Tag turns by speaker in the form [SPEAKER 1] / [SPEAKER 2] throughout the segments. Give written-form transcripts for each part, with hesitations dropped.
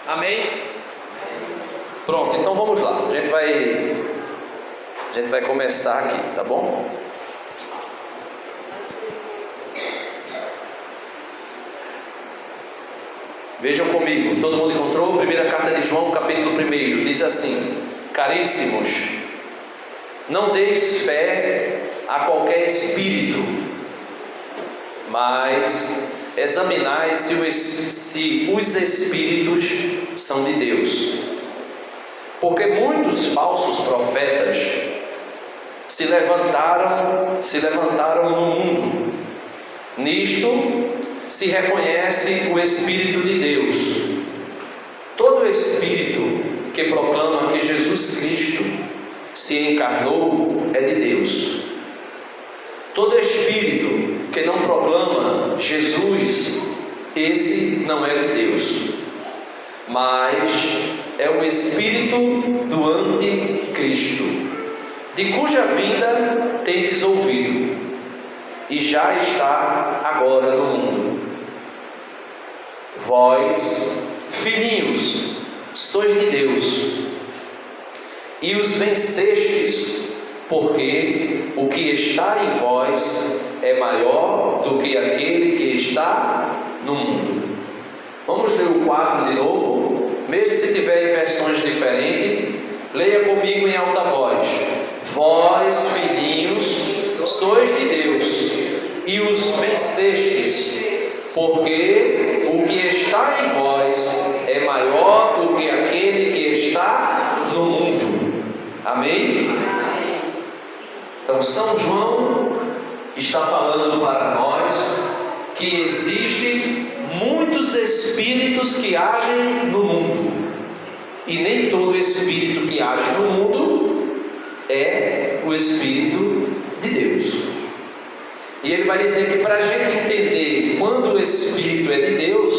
[SPEAKER 1] Amém? Pronto, então vamos lá. A gente vai começar aqui, tá bom? Vejam comigo, todo mundo encontrou? Primeira carta de João, capítulo 1, diz assim: caríssimos, não deis fé a qualquer espírito, mas examinai se os espíritos são de Deus, porque muitos falsos profetas se levantaram no mundo. Nisto se reconhece o Espírito de Deus. Todo espírito que proclama que Jesus Cristo se encarnou é de Deus. Todo espírito que não proclama Jesus, esse não é de Deus, mas é o espírito do anticristo, de cuja vinda tendes ouvido, e já está agora no mundo. Vós, filhinhos, sois de Deus, e os vencestes, porque o que está em vós é maior do que aquele que está no mundo. Vamos ler o 4 de novo, mesmo se tiverem versões diferentes, leia comigo em alta voz. Vós, filhinhos, sois de Deus, e os vencestes, porque o que está em vós é maior do que aquele que está no mundo. Amém? Então São João está falando para nós que existem muitos espíritos que agem no mundo, e nem todo espírito que age no mundo é o Espírito de Deus. E ele vai dizer que para a gente entender quando o Espírito é de Deus,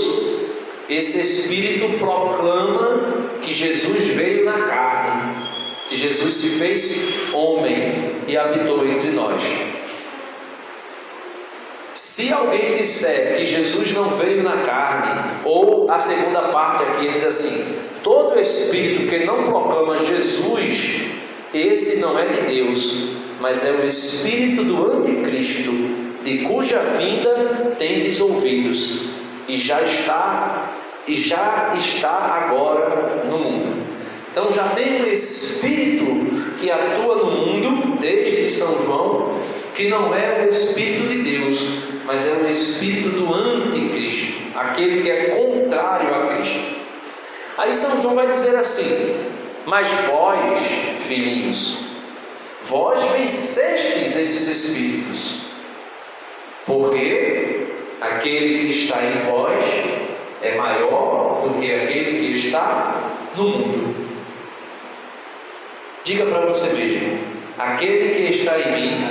[SPEAKER 1] esse Espírito proclama que Jesus veio na carne, que Jesus se fez homem e habitou entre nós. Se alguém disser que Jesus não veio na carne, ou a segunda parte aqui diz assim: todo espírito que não proclama Jesus, esse não é de Deus, mas é o espírito do anticristo, de cuja vinda tendes ouvidos, e já está agora no mundo. Então já tem um espírito que atua no mundo desde São João, que não é o Espírito de Deus, mas é o Espírito do anticristo, aquele que é contrário a Cristo. Aí São João vai dizer assim: mas vós, filhinhos, vós vencestes esses espíritos, porque aquele que está em vós é maior do que aquele que está no mundo. Diga para você mesmo: aquele que está em mim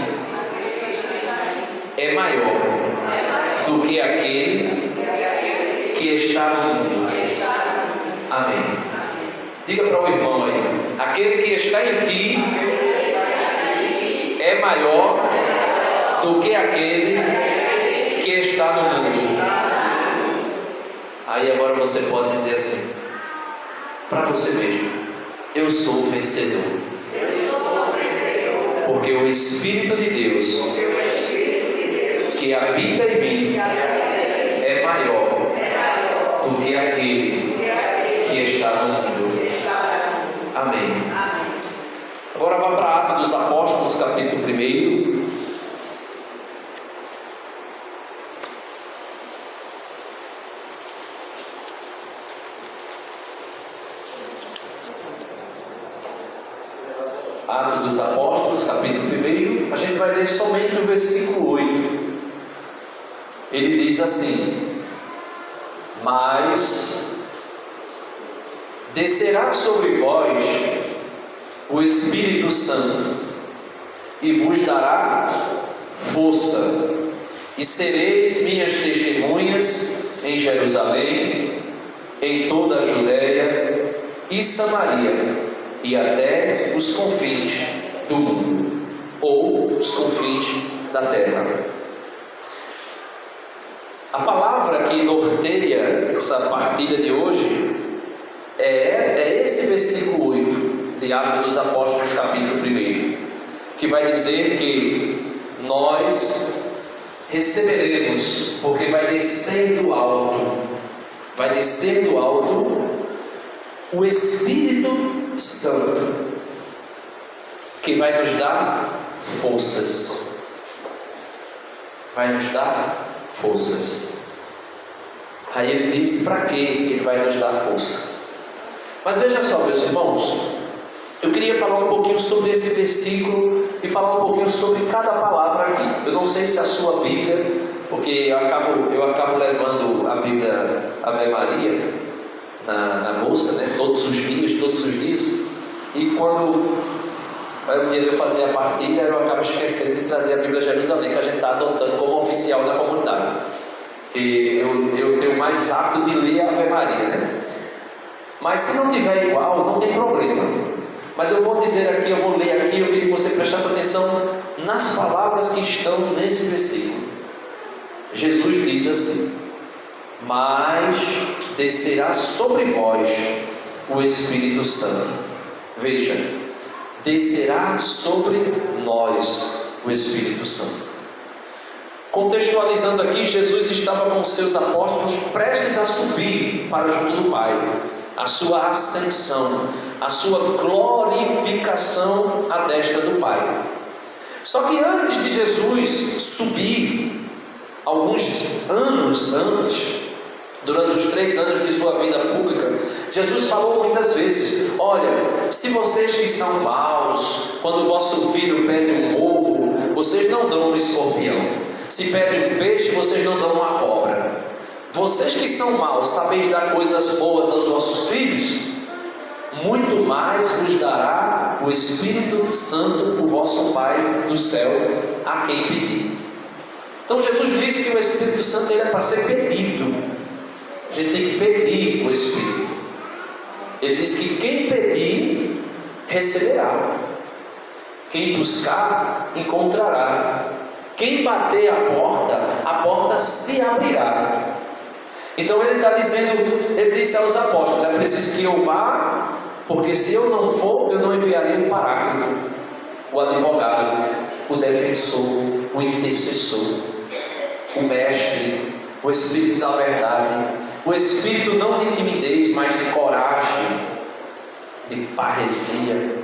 [SPEAKER 1] é maior do que aquele que está no mundo. Amém. Diga para o irmão aí: aquele que está em ti é maior do que aquele que está no mundo. Aí agora você pode dizer assim para você mesmo: eu sou o vencedor, porque o Espírito de Deus que habita em mim é maior do que aquele que está no mundo. Amém. Agora vá para Atos dos Apóstolos, capítulo 1. Atos dos Apóstolos, capítulo 1, a gente vai ler somente o versículo 8. Ele diz assim: mas descerá sobre vós o Espírito Santo, e vos dará força, e sereis minhas testemunhas em Jerusalém, em toda a Judéia e Samaria, e até os confins do mundo, ou os confins da terra. A palavra que norteia essa partilha de hoje de Atos dos Apóstolos, capítulo 1, que vai dizer que nós receberemos, porque vai descer do alto o Espírito Santo, que vai nos dar forças. Vai nos dar forças. Aí ele diz para que ele vai nos dar força. Mas veja só, meus irmãos, eu queria falar um pouquinho sobre esse versículo e falar um pouquinho sobre cada palavra aqui. Eu não sei se a sua Bíblia, porque eu acabo levando a Bíblia Ave Maria na bolsa, né? Todos os dias. E quando vai o dia de eu fazer a partilha, eu acabo esquecendo de trazer a Bíblia Jerusalém, que a gente está adotando como oficial da comunidade. E eu tenho mais hábito de ler a Ave Maria, né? Mas se não tiver igual, não tem problema. Mas eu vou dizer aqui, eu vou ler aqui, eu queria que você prestasse atenção nas palavras que estão nesse versículo. Jesus diz assim: mas descerá sobre vós o Espírito Santo. Veja, descerá sobre nós o Espírito Santo. Contextualizando aqui, Jesus estava com seus apóstolos prestes a subir para junto do Pai, a sua ascensão, a sua glorificação à destra do Pai. Só que antes de Jesus subir, alguns anos antes, durante os 3 anos de sua vida pública, Jesus falou muitas vezes: olha, se vocês que são maus, quando o vosso filho pede um ovo, vocês não dão um escorpião. Se pede um peixe, vocês não dão uma cobra. Vocês que são maus, sabeis dar coisas boas aos vossos filhos? Muito mais vos dará o Espírito Santo, o vosso Pai do céu, a quem pedir. Então Jesus disse que o Espírito Santo ele é para ser pedido. A gente tem que pedir o Espírito. Ele disse que quem pedir, receberá. Quem buscar, encontrará. Quem bater a porta se abrirá. Então ele está dizendo, ele disse aos apóstolos: é preciso que eu vá, porque se eu não for, eu não enviarei o Paráclito, o advogado, o defensor, o intercessor, o mestre, o Espírito da verdade, o Espírito não de timidez, mas de coragem, de parresia,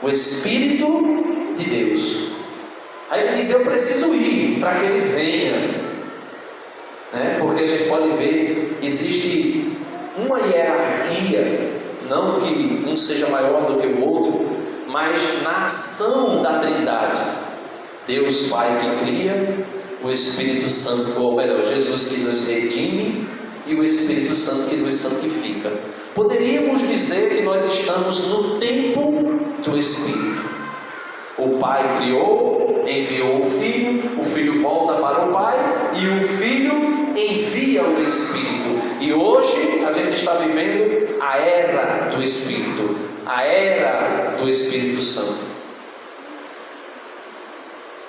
[SPEAKER 1] o Espírito de Deus. Aí ele diz: eu preciso ir para que ele venha, né? Porque a gente pode ver, existe uma hierarquia, não que um seja maior do que o outro, mas na ação da Trindade, Deus Pai que cria, o Espírito Santo, ou melhor, Jesus que nos redime, e o Espírito Santo que nos santifica. Poderíamos dizer que nós estamos no tempo do Espírito. O Pai criou, enviou o Filho volta para o Pai, e o Filho envia o Espírito. E hoje a gente está vivendo a era do Espírito, a era do Espírito Santo.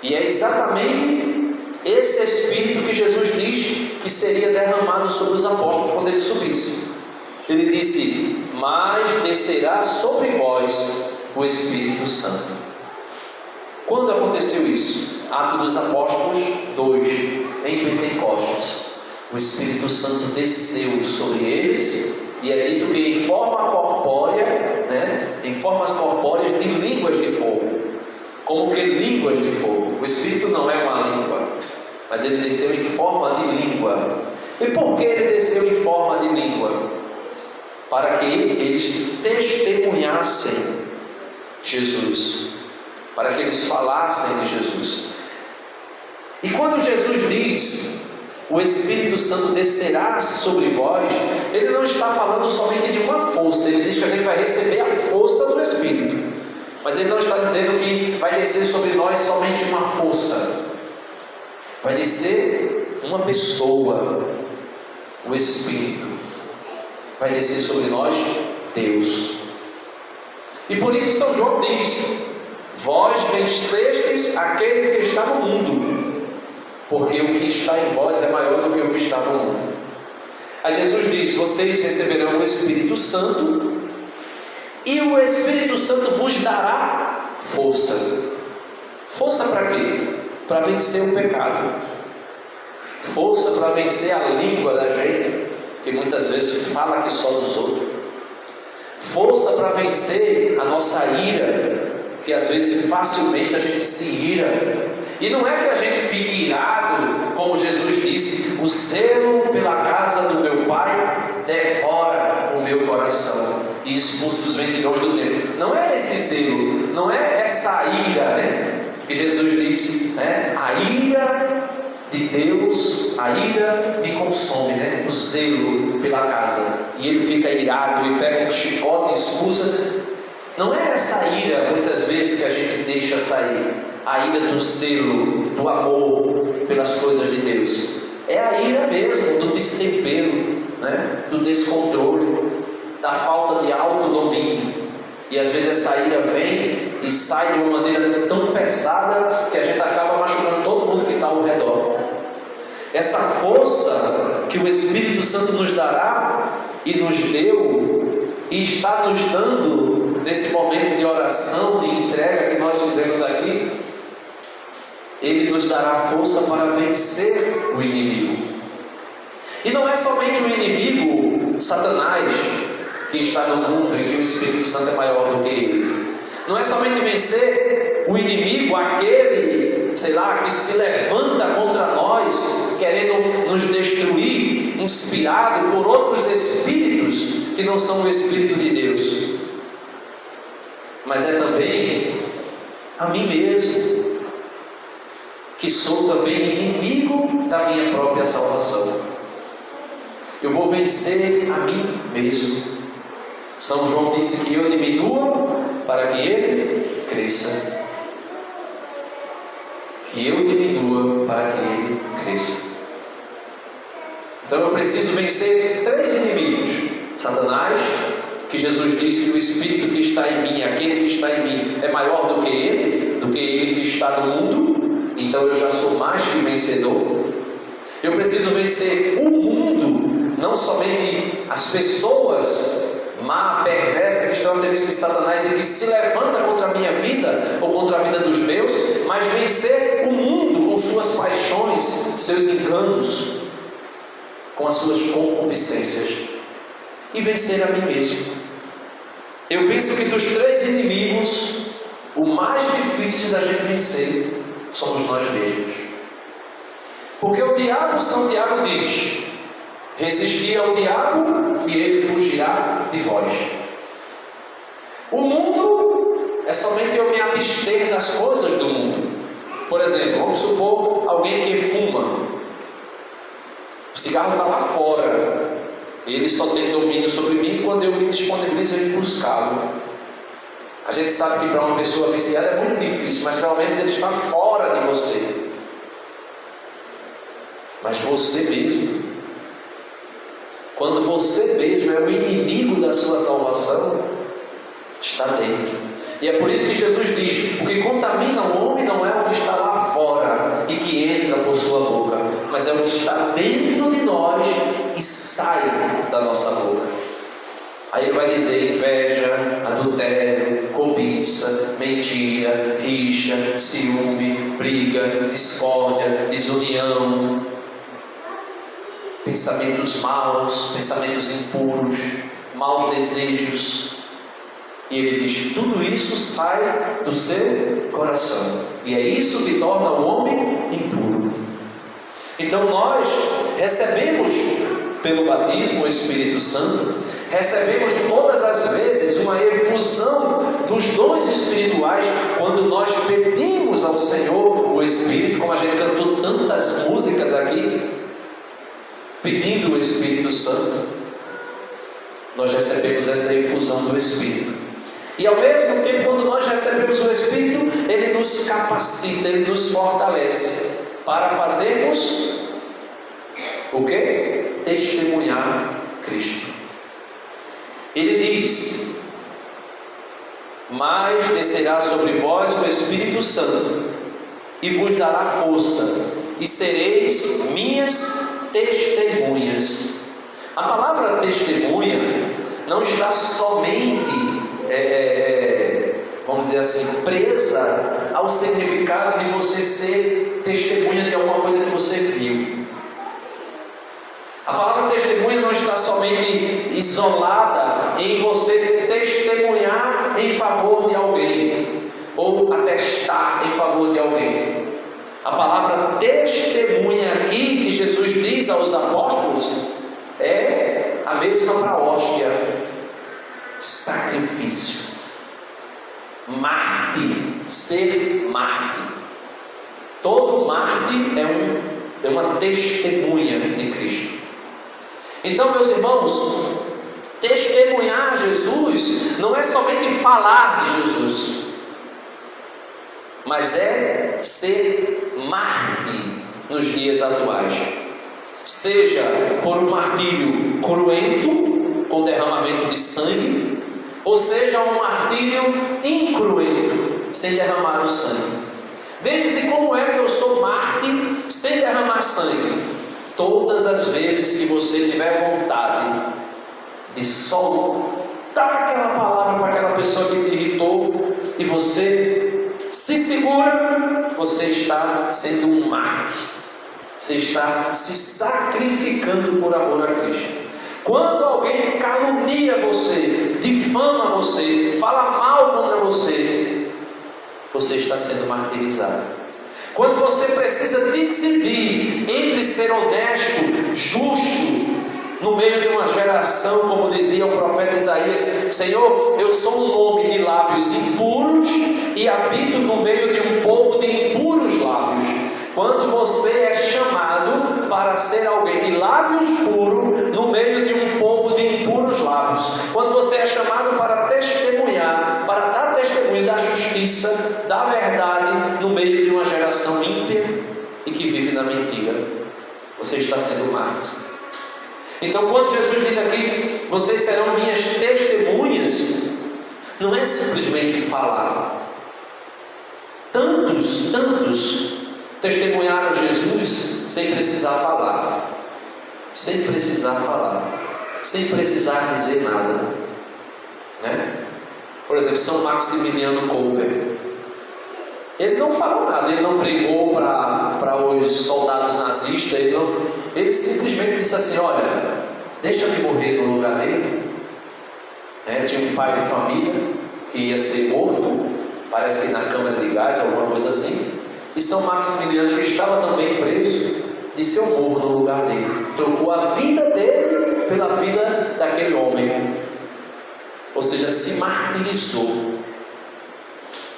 [SPEAKER 1] E é exatamente esse Espírito que Jesus diz que seria derramado sobre os apóstolos quando ele subisse. Ele disse: mas descerá sobre vós o Espírito Santo. Quando aconteceu isso? Atos dos Apóstolos 2, em Pentecostes. O Espírito Santo desceu sobre eles, e é dito que em forma corpórea, né, em formas corpóreas de línguas de fogo. Como que línguas de fogo? O Espírito não é uma língua, mas ele desceu em forma de língua. E por que ele desceu em forma de língua? Para que eles testemunhassem Jesus, para que eles falassem de Jesus. E quando Jesus diz: o Espírito Santo descerá sobre vós, ele não está falando somente de uma força. Ele diz que a gente vai receber a força do Espírito, mas ele não está dizendo que vai descer sobre nós somente uma força. Vai descer uma pessoa, o Espírito. Vai descer sobre nós Deus. E por isso São João diz: vós vencestes aqueles que estão no mundo, porque o que está em vós é maior do que o que está no mundo. Aí Jesus diz: vocês receberão o Espírito Santo, E o Espírito Santo vos dará força. Força para quê? Para vencer o pecado. Força para vencer a língua da gente, que muitas vezes fala aqui só dos outros. Força para vencer a nossa ira, que às vezes facilmente a gente se ira. E não é que a gente fique irado, como Jesus disse: o zelo pela casa do meu Pai devora o meu coração e expulsa os vendilhões do templo. Não é esse zelo, não é essa ira, né? Que Jesus disse, né? A ira de Deus, a ira me consome, né? O zelo pela casa. E ele fica irado e pega um chicote e expulsa. Não é essa ira, muitas vezes, que a gente deixa sair. A ira do zelo, do amor pelas coisas de Deus. É a ira mesmo do destempero, né? Do descontrole, da falta de autodomínio. E às vezes essa ira vem e sai de uma maneira tão pesada que a gente acaba machucando todo mundo que está ao redor. Essa força que o Espírito Santo nos dará e nos deu e está nos dando nesse momento de oração, de entrega que nós fizemos aqui, ele nos dará força para vencer o inimigo. E não é somente o inimigo, Satanás, que está no mundo e que o Espírito Santo é maior do que ele. Não é somente vencer o inimigo, aquele, sei lá, que se levanta contra nós, querendo nos destruir, inspirado por outros espíritos que não são o Espírito de Deus. Mas é também a mim mesmo, que sou também inimigo da minha própria salvação. Eu vou vencer a mim mesmo. São João disse que eu diminua para que ele cresça. Que eu diminua para que ele cresça. Então eu preciso vencer 3 inimigos: Satanás, que Jesus disse que o Espírito que está em mim, aquele que está em mim, é maior do que ele que está no mundo. Então eu já sou mais que vencedor. Eu preciso vencer o mundo, não somente as pessoas má, perversa, que estão a serviço de Satanás e que se levanta contra a minha vida ou contra a vida dos meus, mas vencer o mundo com suas paixões, seus enganos, com as suas concupiscências, e vencer a mim mesmo. Eu penso que dos 3 inimigos, o mais difícil da gente vencer somos nós mesmos. Porque o diabo, São Tiago diz: resistir ao diabo e ele fugirá de vós. O mundo é somente eu me abster das coisas do mundo. Por exemplo, vamos supor alguém que fuma. O cigarro está lá fora. Ele só tem domínio sobre mim quando eu me disponibilizo em buscá-lo. A gente sabe que para uma pessoa viciada é muito difícil, mas pelo menos ele está fora de você. Mas você mesmo, quando você mesmo é o inimigo da sua salvação, está dentro. E é por isso que Jesus diz: o que contamina o homem não é o que está lá fora e que entra por sua boca, mas é o que está dentro de nós e sai da nossa boca. Aí ele vai dizer: inveja, adultério, cobiça, mentira, rixa, ciúme, briga, discórdia, desunião, pensamentos maus, pensamentos impuros, maus desejos. E ele diz: tudo isso sai do seu coração, e é isso que torna o homem impuro. Então nós recebemos pelo batismo o Espírito Santo, recebemos todas as vezes uma efusão dos dons espirituais quando nós pedimos ao Senhor o Espírito, como a gente cantou tantas músicas aqui, pedindo o Espírito Santo. Nós recebemos essa efusão do Espírito. E ao mesmo tempo, quando nós recebemos o Espírito, ele nos capacita, ele nos fortalece para fazermos o quê? Testemunhar Cristo. Ele diz: mas descerá sobre vós o Espírito Santo e vos dará força, e sereis minhas testemunhas. A palavra testemunha não está somente vamos dizer assim, presa ao significado de você ser testemunha de alguma coisa que você viu. A palavra testemunha não está somente isolada em você testemunhar em favor de alguém, ou atestar em favor de alguém. A palavra testemunha aqui que Jesus diz aos apóstolos é a mesma para a hóstia: sacrifício, mártir, ser mártir. Todo mártir é uma testemunha de Cristo. Então, meus irmãos, testemunhar Jesus não é somente falar de Jesus, mas é ser mártir nos dias atuais. Seja por um martírio cruento, com derramamento de sangue, ou seja um martírio incruento, sem derramar o sangue. Vê-se como é que eu sou mártir sem derramar sangue. Todas as vezes que você tiver vontade de soltar aquela palavra para aquela pessoa que te irritou, e você se segura, você está sendo um mártir. Você está se sacrificando por amor a Cristo. Quando alguém calunia você, difama você, fala mal contra você, você está sendo martirizado. Quando você precisa decidir entre ser honesto, justo, no meio de uma geração, como dizia o profeta Isaías: Senhor, eu sou um homem de lábios impuros e habito no meio de um povo de impuros lábios. Quando você é chamado para ser alguém de lábios puros no meio de um povo de impuros lábios, quando você é chamado para testemunhar, para dar testemunho da justiça, da verdade, no meio de uma geração ímpia e que vive na mentira, você está sendo mártir. Então, quando Jesus diz aqui: vocês serão minhas testemunhas, não é simplesmente falar. Tantos testemunharam Jesus sem precisar falar, sem precisar dizer nada, né? Por exemplo, São Maximiliano Kolbe, ele não falou nada, ele não pregou para os soldados nazistas, ele simplesmente disse assim: olha, deixa-me morrer no lugar dele. Tinha um pai de família que ia ser morto, parece que na câmara de gás, alguma coisa assim. E São Maximiliano, que estava também preso, disse: eu morro no lugar dele. Trocou a vida dele pela vida daquele homem. Ou seja, se martirizou.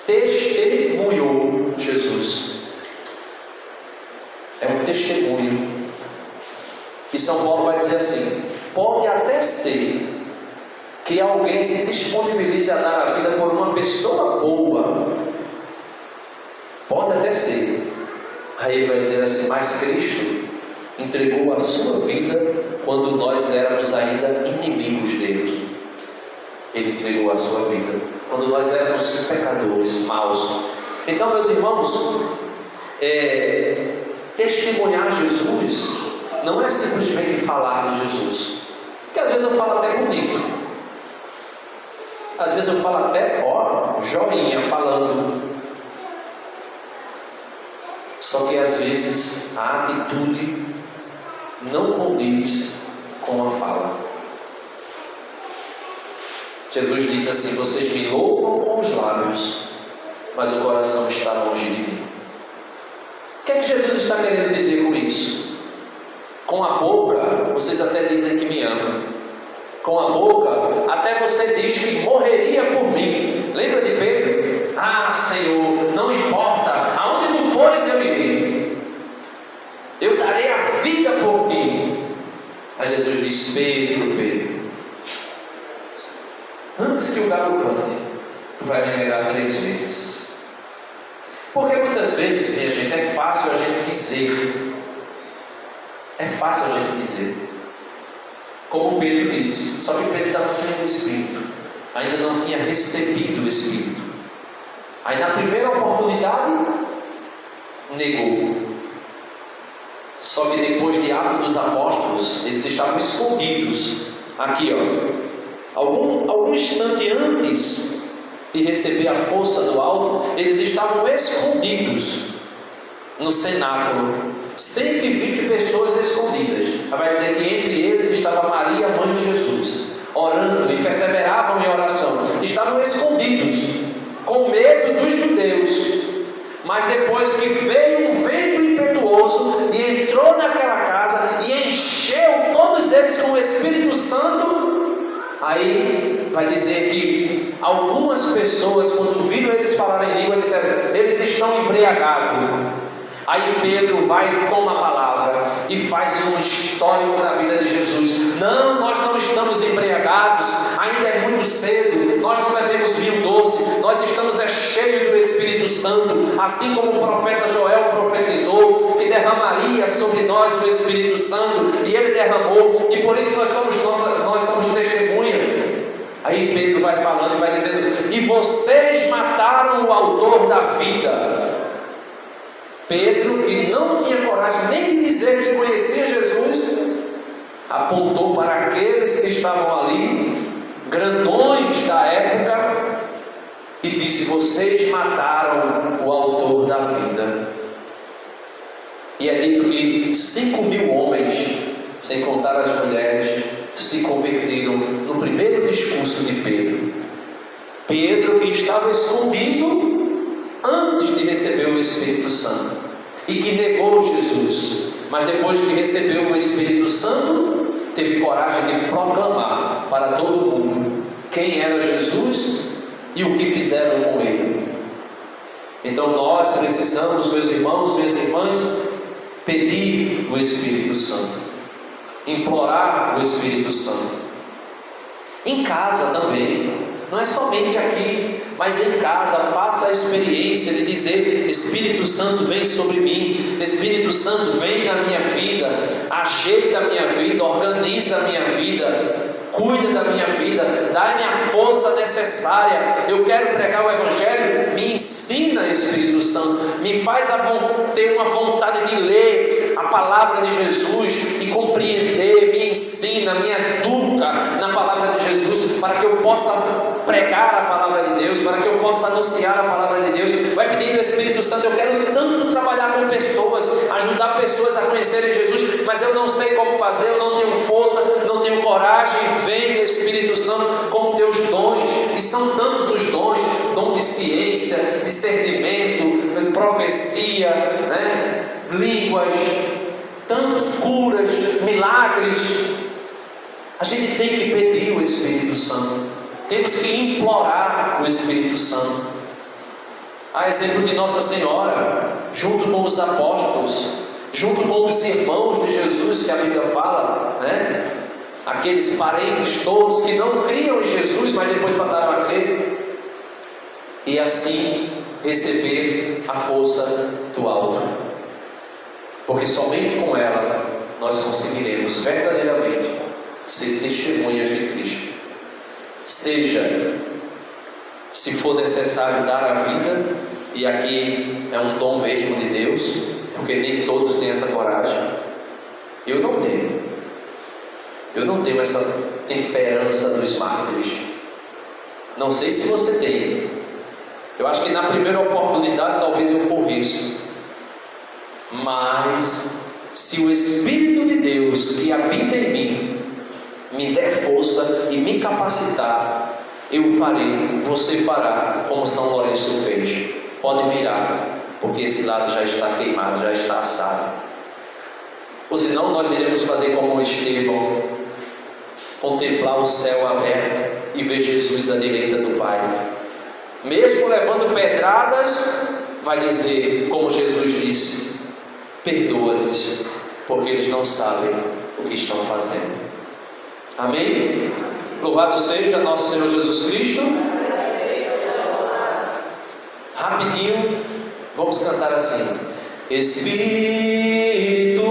[SPEAKER 1] Testemunhou Jesus. É um testemunho. E São Paulo vai dizer assim: pode até ser que alguém se disponibilize a dar a vida por uma pessoa boa. Pode até ser. Aí ele vai dizer assim: mas Cristo entregou a sua vida quando nós éramos ainda inimigos dele. Ele entregou a sua vida quando nós éramos pecadores, maus. Então, meus irmãos, testemunhar Jesus não é simplesmente falar de Jesus, porque às vezes eu falo até bonito, às vezes eu falo até joinha falando. Só que às vezes a atitude não condiz com a fala. Jesus diz assim: vocês me louvam com os lábios, mas o coração está longe de mim. O que é que Jesus está querendo dizer com isso? Com a boca vocês até dizem que me amam. Com a boca até você diz que morreria por mim. Lembra de Pedro? Ah, Senhor, não importa, aonde tu fores eu irei. Eu darei a vida por ti. Aí Jesus diz: Pedro, antes que o galo cante, tu vai me negar 3 vezes. Porque muitas vezes, minha gente, é fácil a gente dizer. É fácil a gente dizer. Como Pedro disse. Só que Pedro estava sem o Espírito. Ainda não tinha recebido o Espírito. Aí na primeira oportunidade, negou. Só que depois de Atos dos Apóstolos, eles estavam escondidos. Aqui, Algum instante antes de receber a força do alto, eles estavam escondidos no cenáculo. 120 pessoas escondidas. Vai dizer que entre eles estava Maria, mãe de Jesus, orando e perseveravam em oração. Estavam escondidos, com medo dos judeus. Mas depois que veio um vento impetuoso e entrou naquela casa e encheu todos eles com o Espírito Santo, aí vai dizer que algumas pessoas, quando viram eles falarem em língua, disseram: eles estão embriagados. Aí Pedro vai e toma a palavra e faz um histórico da vida de Jesus. Não, nós não estamos embriagados, ainda é muito cedo, nós não bebemos vinho doce, nós estamos cheios do Espírito Santo, assim como o profeta Joel profetizou que derramaria sobre nós o Espírito Santo, e ele derramou, e por isso nós somos testemunha. Aí Pedro vai falando e vai dizendo: e vocês mataram o autor da vida. Pedro, que não tinha coragem nem de dizer que conhecia Jesus, apontou para aqueles que estavam ali, grandões da época, e disse: vocês mataram o autor da vida. E é dito que 5.000 homens, sem contar as mulheres, se converteram no primeiro discurso de Pedro. Pedro, que estava escondido antes de receber o Espírito Santo e que negou Jesus, mas depois que recebeu o Espírito Santo, teve coragem de proclamar para todo mundo quem era Jesus e o que fizeram com ele. Então nós precisamos, meus irmãos, minhas irmãs, pedir o Espírito Santo, implorar o Espírito Santo. Em casa também, não é somente aqui, mas em casa, faça a experiência de dizer: Espírito Santo, vem sobre mim, Espírito Santo, vem na minha vida, ajeita a minha vida, organiza a minha vida, cuida da minha vida, dá-me a força necessária. Eu quero pregar o Evangelho, me ensina, Espírito Santo, me faz ter uma vontade de ler a palavra de Jesus e compreender, me ensina, me educa na palavra de Jesus, para que eu possa pregar a palavra de Deus, para que eu possa anunciar a palavra de Deus. Vai pedindo ao Espírito Santo: eu quero tanto trabalhar com pessoas, ajudar pessoas a conhecerem Jesus, mas eu não sei como fazer, eu não tenho força, não tenho coragem. Vem, Espírito Santo, com teus dons, e são tantos os dons: dom de ciência, discernimento, profecia, línguas, tantos curas, milagres. A gente tem que pedir o Espírito Santo, temos que implorar o Espírito Santo. A exemplo de Nossa Senhora, junto com os apóstolos, junto com os irmãos de Jesus, que a Bíblia fala, aqueles parentes todos que não criam em Jesus, mas depois passaram a crer, e assim receber a força do alto, porque somente com ela nós conseguiremos verdadeiramente ser testemunhas de Cristo. Seja, se for necessário, dar a vida, e aqui é um dom mesmo de Deus, porque nem todos têm essa coragem. Eu não tenho essa temperança dos mártires. Não sei se você tem. Eu acho que na primeira oportunidade talvez eu corresse, mas se o Espírito de Deus que habita em mim me der força e me capacitar, eu farei, você fará, como São Lourenço fez. Pode virar, porque esse lado já está queimado, já está assado. Ou senão nós iremos fazer como Estevão, contemplar o céu aberto e ver Jesus à direita do Pai. Mesmo levando pedradas, vai dizer, como Jesus disse: perdoa-lhes, porque eles não sabem o que estão fazendo. Amém? Louvado seja nosso Senhor Jesus Cristo. Rapidinho, vamos cantar assim: Espírito